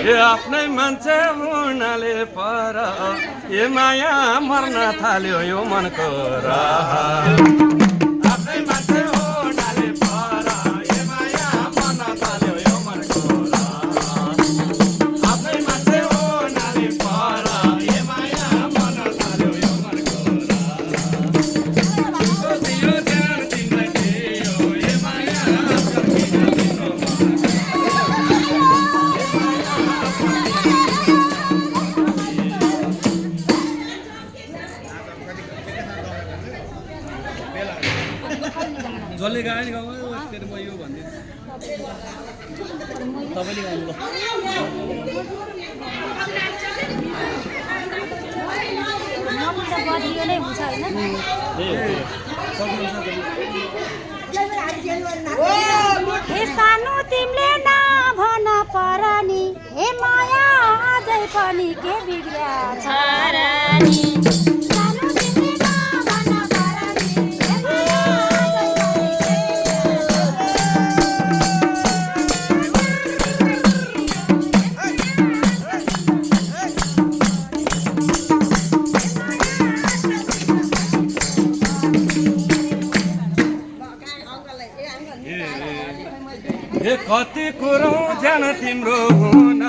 ए आफ्नै मान्छे हुनाले पर ए माया मर्न थाल्यो यो मनको राह आफ्नै मान्छे हुनाले पर ए माया मर्न थाल्यो यो मनको राह आफ्नै मान्छे हुनाले पर ए माया मर्न थाल्यो यो मनको जसले गायो नि गाउँ फेरि म यो भनिदिन्छु तपाईँले गाउनु ल हे सानो तिमीले नभन परनी हे माया अझै पनि के बिग्रिया छ रानी सानो तिमीले नभन परनी हे माया ए कति कुरो जान तिम्रो हुन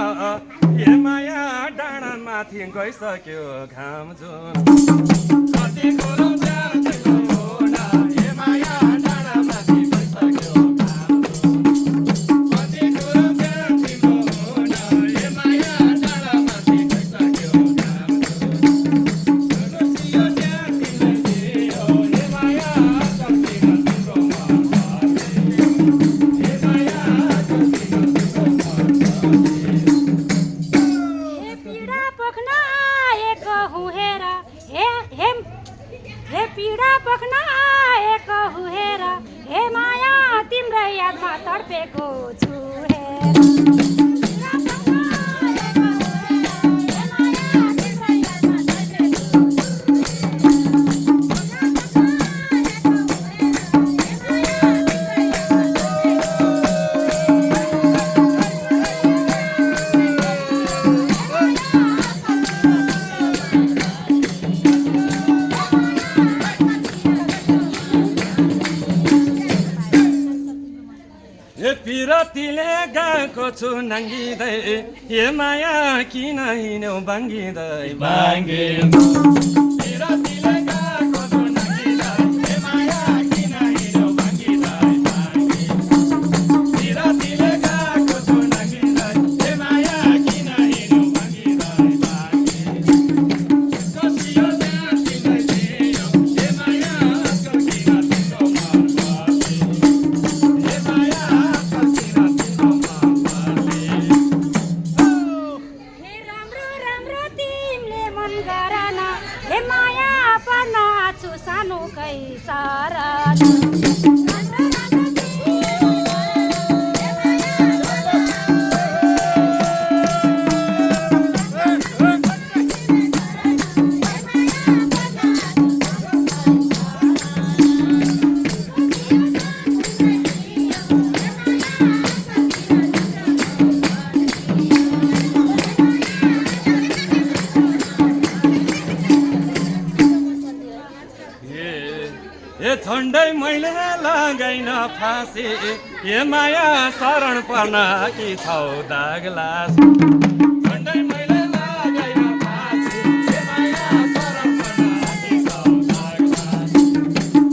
ए माया डाँडा माथि गइसक्यो घाम जुन कति कुरो जान तिम्रो हुन ए माया डाँडा माथि गइसक्यो घाम जुन कति कुरो जान तिम्रो हुन ए माया डाँडा माथि गइसक्यो घाम जुन रसियो जान तिमीले दियो ए माया कतिमा तिम्रो मन हे पीडा पख्न आएको हुएर हे माया तिम्रो यादमा तडपेको छु पिरतीले गएको छु नाङ्गिँदै ए माया किन हिँड्यौ बाङ्गिँदै बाङ्गिँदै पिरतीले गएको छु नाङ्गिँदै ए माया किन हिँड्यौ बाङ्गिँदै बाङ्गिँदै पिरतीले गएको छु नाङ्गिँदै ए माया किन हिँड्यौ बाङ्गिँदै बाङ्गिँदै कसियो त्यहाँ तिमीले दियो ए माया किन तिम्रो मन ए माया हे माया पर्न छु सानो कै सारा ए झन्डै मैले लगाइन फाँसी ए माया शरण पर्न कि छौ दागलास झन्डै मैले लगाइन फाँसी ए माया शरण पर्न कि छौ दागलास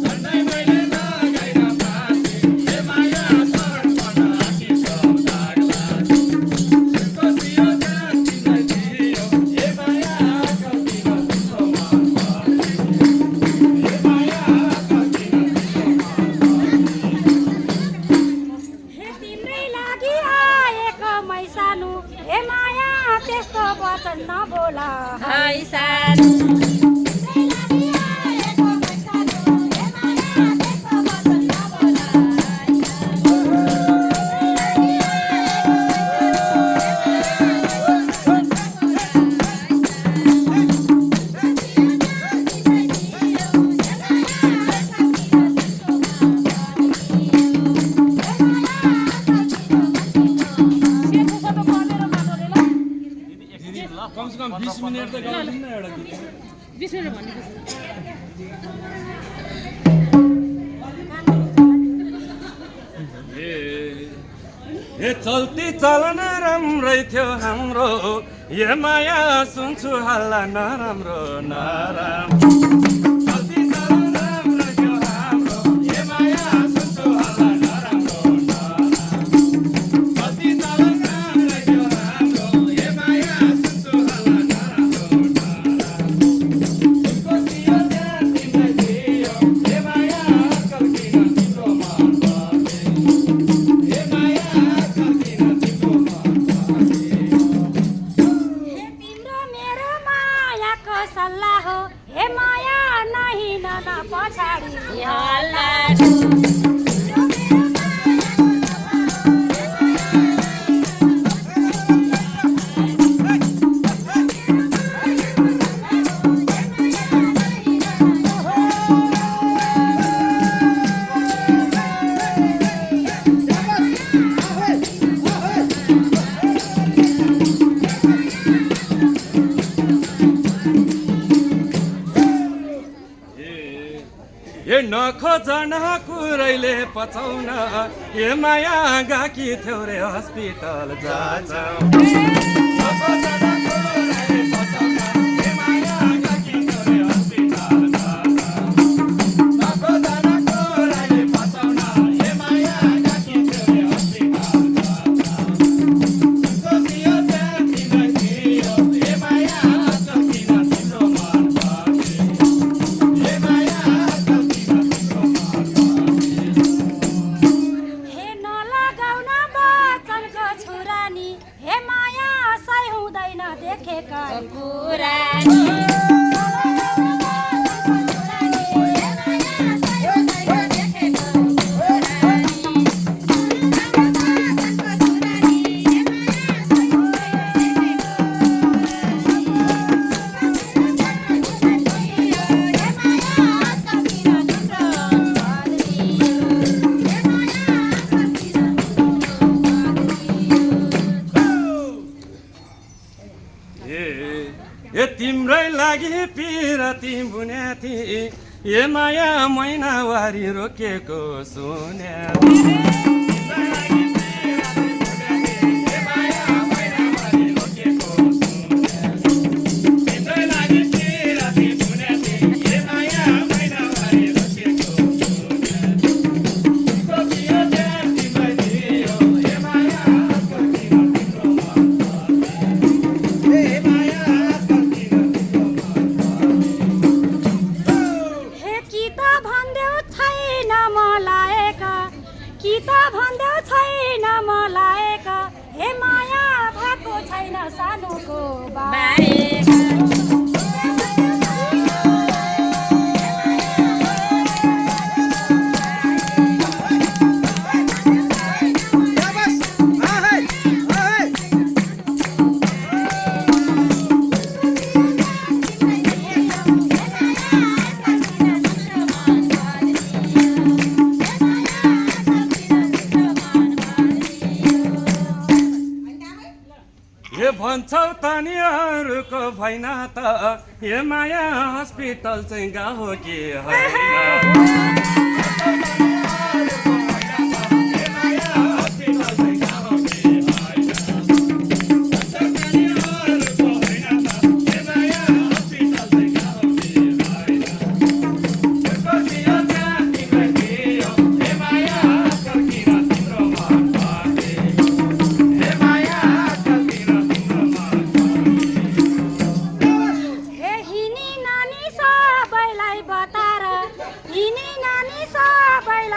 झन्डै मैले लगाइन फाँसी ए माया शरण पर्न कि छौ दागलास कसियो जान तिमीले दियो ए माया कतिमा तिम्रो मन ए माया हे माया त्यस्तो वचन नबोला है सानो 20 मिनेट त गाउँदिन न एउटा गीत 20 मिनेट भन्नु ए चल्ती चलन राम्रै थियो हाम्रो ए माया सुन्छु हल्ला नराम्रो नराम्रो चल्ती चलन राम्रै थियो हाम्रो ए माया सुन्छु हल्ला नराम्रो नराम्रो चल्ती चलन राम्रै थियो हाम्रो ए माया सुन्छु हल्ला नराम्रो नराम्रो कोसियो ध्यान तिमीलाई दियो ए माया कल्किन तिम्रो मन सल्लाह हो हे माया नहीं न पछाडी हल्ला नखोजन कुरैले पचाउन ए माया गाकी थियो रे हस्पिटल जान्छ तिम्रै लागि पिरती बुन्याथी ए माया महिनावारी रोकेको सुन्या सानोको बारेका भन्छौ तनीहरूको भएन त ए माया हस्पिटल चाहिँ गाउँ हो कि होइन सबैलाई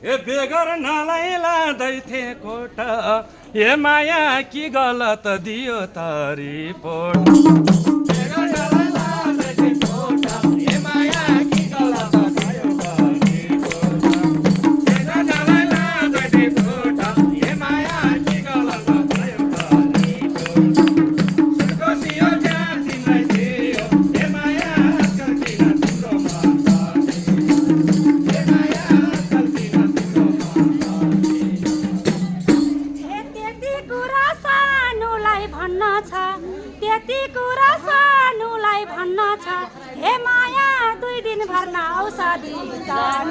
ए बेगर नलाई लाँदै थिए कोट ए माया कि गलत दियो त रिपोर्ट बेगर नलाई लाँदै थिए कोट ए माया कि गलत दियो त रिपोर्ट बेगर नलाई लाँदै थिए कोट ए माया कि गलत दियो त रिपोर्ट सुनको सियो ज्यान तिमीलाई दियो ए माया आजकल किन तिम्रो मन पर्ने ए माया आजकल किन तिम्रो मन पर्ने त्यति कुरा सानुलाई भन्न छ त्यति कुरा सानुलाई भन्न छ हे माया 2 दिन भर्ना औषधि दान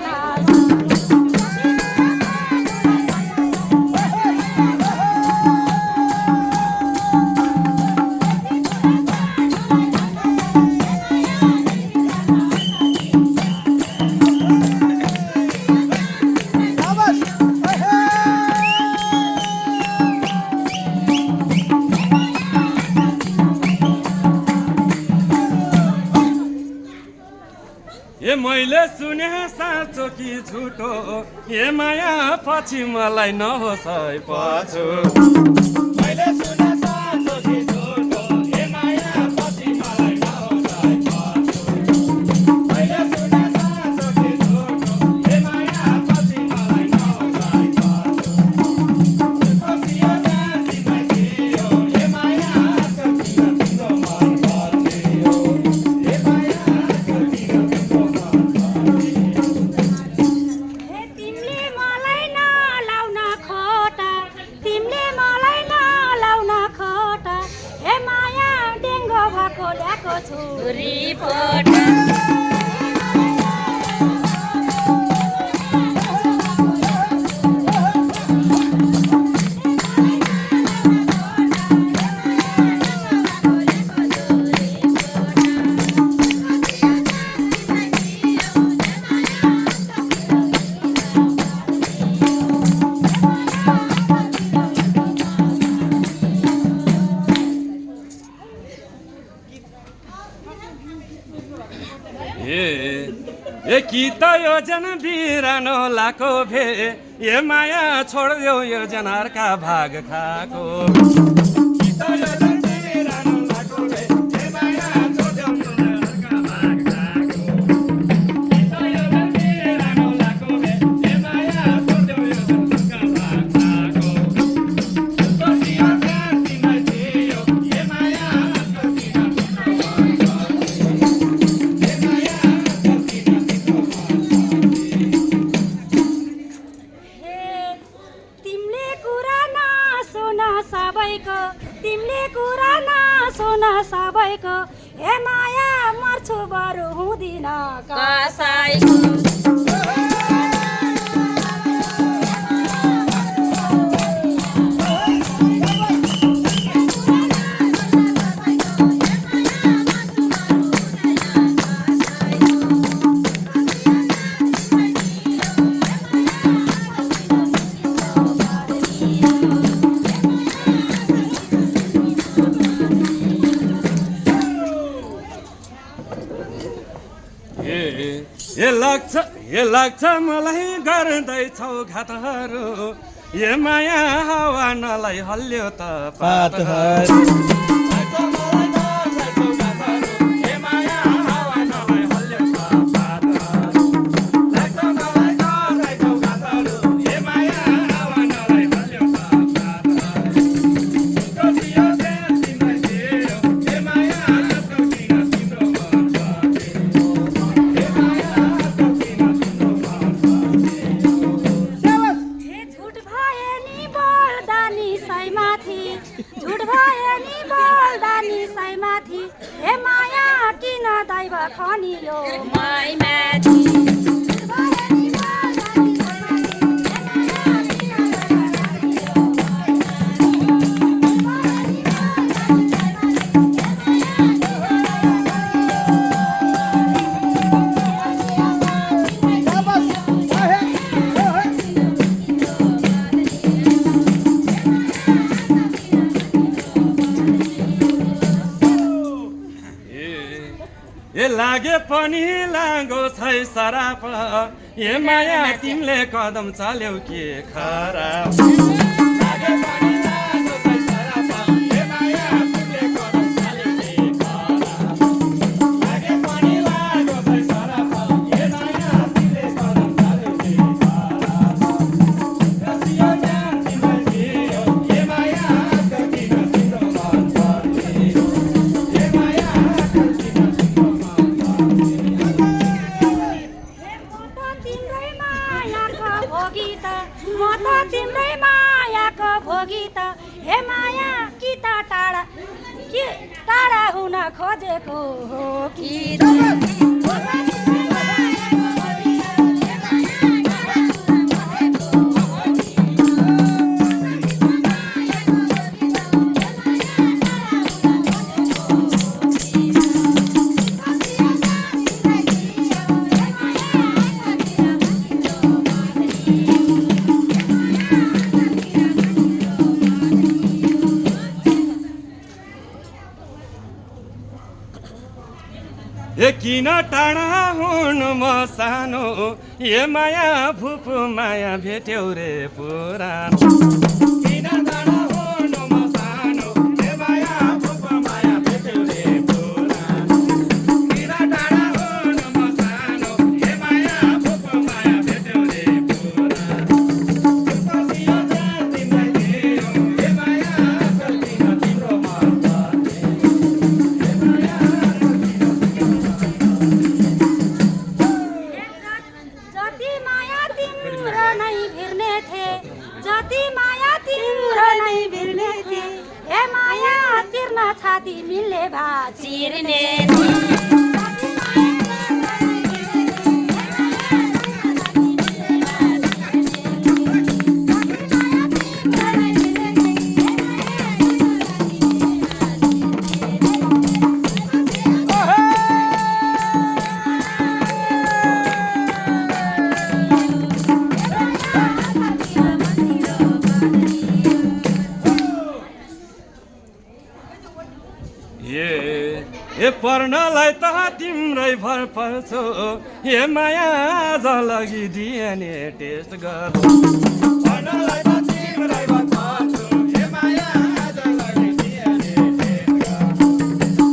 ए मैले सुने साँचो कि झुटो ए माया पछि मलाई नहोस् है पछो मैले सुने साँचो कि झुटो ए माया पछि मलाई नहोस् है पछो मैले सुने साँचो कि झुटो ए माया पछि मलाई नहोस् है पछो खुसियो ज्यान तिमीलाई दियो ए माया आजकल किन तिम्रो मन पर्ने हो ए माया आजकल किन तिम्रो मन तिमीले मलाई नलाउन खोटा तिमीले मलाई नलाउन खोटा हे माया डेङ्गो भएको ल्याएको छु रिपोर्ट ए कि त योजना बिरानो लाको भे ए माया छोड्देऊ योजना अर्का भाग खाको कि त योजना बिरानो लाको भे ए माया छोड्देऊ योजना अर्का भाग खाको कि त योजना बिरानो लाको भे ए माया छोड्देऊ योजना अर्का भाग खाको खुसियो ज्यान तिमीलाई दियो ए माया आजकल किन तिम्रो मन पर्ने ए माया आजकल किन तिम्रो मन तिमीले कुरा नसुन सबैको तिमीले कुरा नसुन सबैको हे माया मर्छु बरु हुँदिन कसैको ए लाग्छ मलाई गर्दैछौ घातहरू ए माया हावा नलाई हल्ल्यो त पातहरू लाग्छ मलाई गर्दैछौ घातहरू ए माया हावा नलाई हल्ल्यो त पातहरू लाग्छ मलाई गर्दैछौ घातहरू ए माया हावा नलाई हल्ल्यो त पातहरू खुसियो ज्यान तिमीलाई दियो ए माया आजकल किन तिम्रो मन पर्ने हो ए माया आजकल किन तिम्रो मन पर्ने हो हे झुट भए नि बोल्दा नि सैमाथि झुट भए नि बोल्दा नि सैमाथि हे माया किन दैव खनियो मै माथि झुट भए नि बोल्दा नि सैमाथि हे माया किन दैव खनियो ए लागे पनि लाङ्गो छै सराप ए माया तिमीले कदम चाल्यौ के खराब हे माया कि त टाढा हुन खोजेको हो कि ए किन टाढा हुनु म सानो ए माया फुपू माया भेट्यौ रे पुरानो किन टाढा हुनु म सानो ए माया फुपू माया भेट्यौ रे पुरानो किन टाढा हुनु म सानो ए माया फुपू माया भेट्यौ रे पुरानो कसियो तिमीलाई दियो ए माया किन तिम्रो मन छाती मिले भा चिर्ने ए पर्नलाई त तिम्रै भर पर्छौ ए माया आज लगि डिएनए टेस्ट गर पर्नलाई त तिम्रै भर पर्छौ ए माया आज लगि डिएनए टेस्ट गर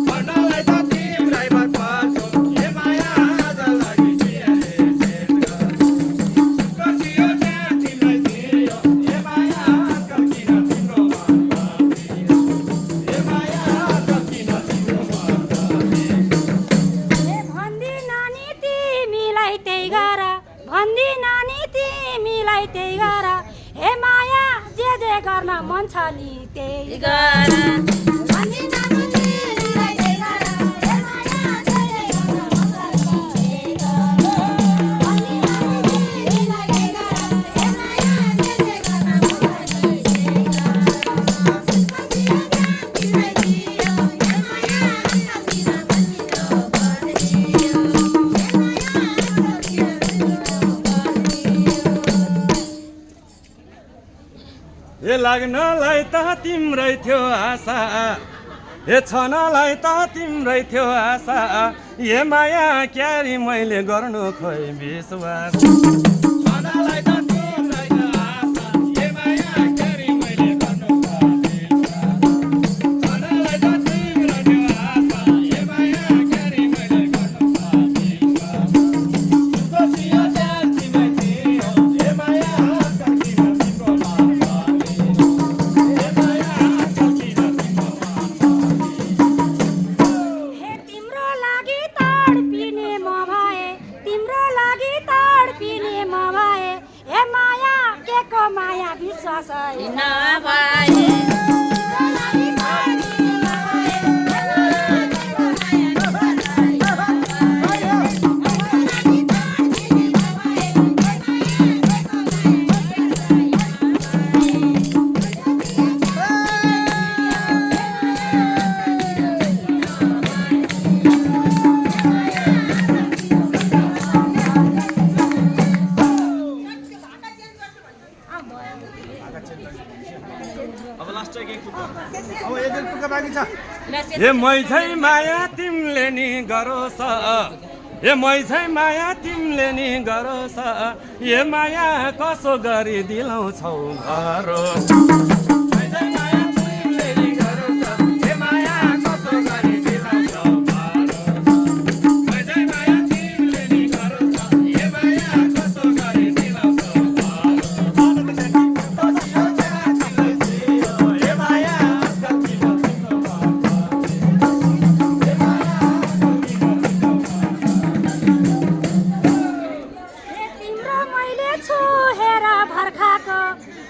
पर्नलाई त तिम्रै भर पर्छौ ए माया आज लगि डिएनए टेस्ट गर कसियो त्यहाँ तिमीलाई दियो ए माया किन तिम्रो मन ए माया किन तिम्रो मन त्यही गर हे माया जे गर्न मन छ नि त्यही गर ए लाग्नलाई त तिम्रै थियो आशा ए छनलाई त तिम्रै थियो आशा ए माया क्यारी मैले गर्नु खोइ विश्वास छनलाई त तिम्रै थियो आशा ए माया क्यारी मैले गर्नु खोइ विश्वास छनलाई त तिम्रै थियो आशा ए माया क्यारी मैले गर्नु खोइ विश्वास कसियो जाल तिमी थियो ए माया किन तिम्रो मन माया विश्वास नभए ए मै छै माया तिमीले नि गरोस् ए मै चाहिँ माया तिमीले नि गरोस् ए माया कसो गरी दिलाउँछौ घरो मै चाहिँ माया तिमीले नि गरोस् ए माया कसो गरी दिलाउँछौ घरो मै चाहिँ माया तिमीले नि गरोस् ए माया कसो गरी दिलाउँछौ ए माया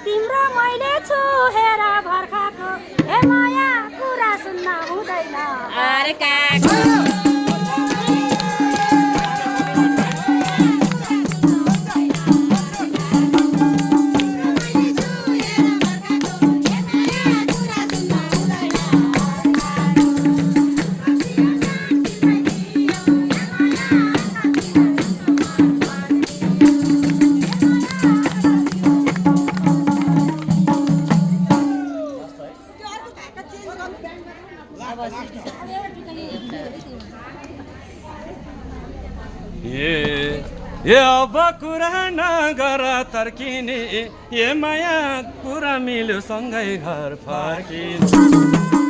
तिम्रो मैले छु हेर भर्खाको हे माया कुरा सुन्न हुँदैन अरे काको ए अब कुरा नगर तर्किने ए माया कुरा मिल्यो सँगै घर फर्किने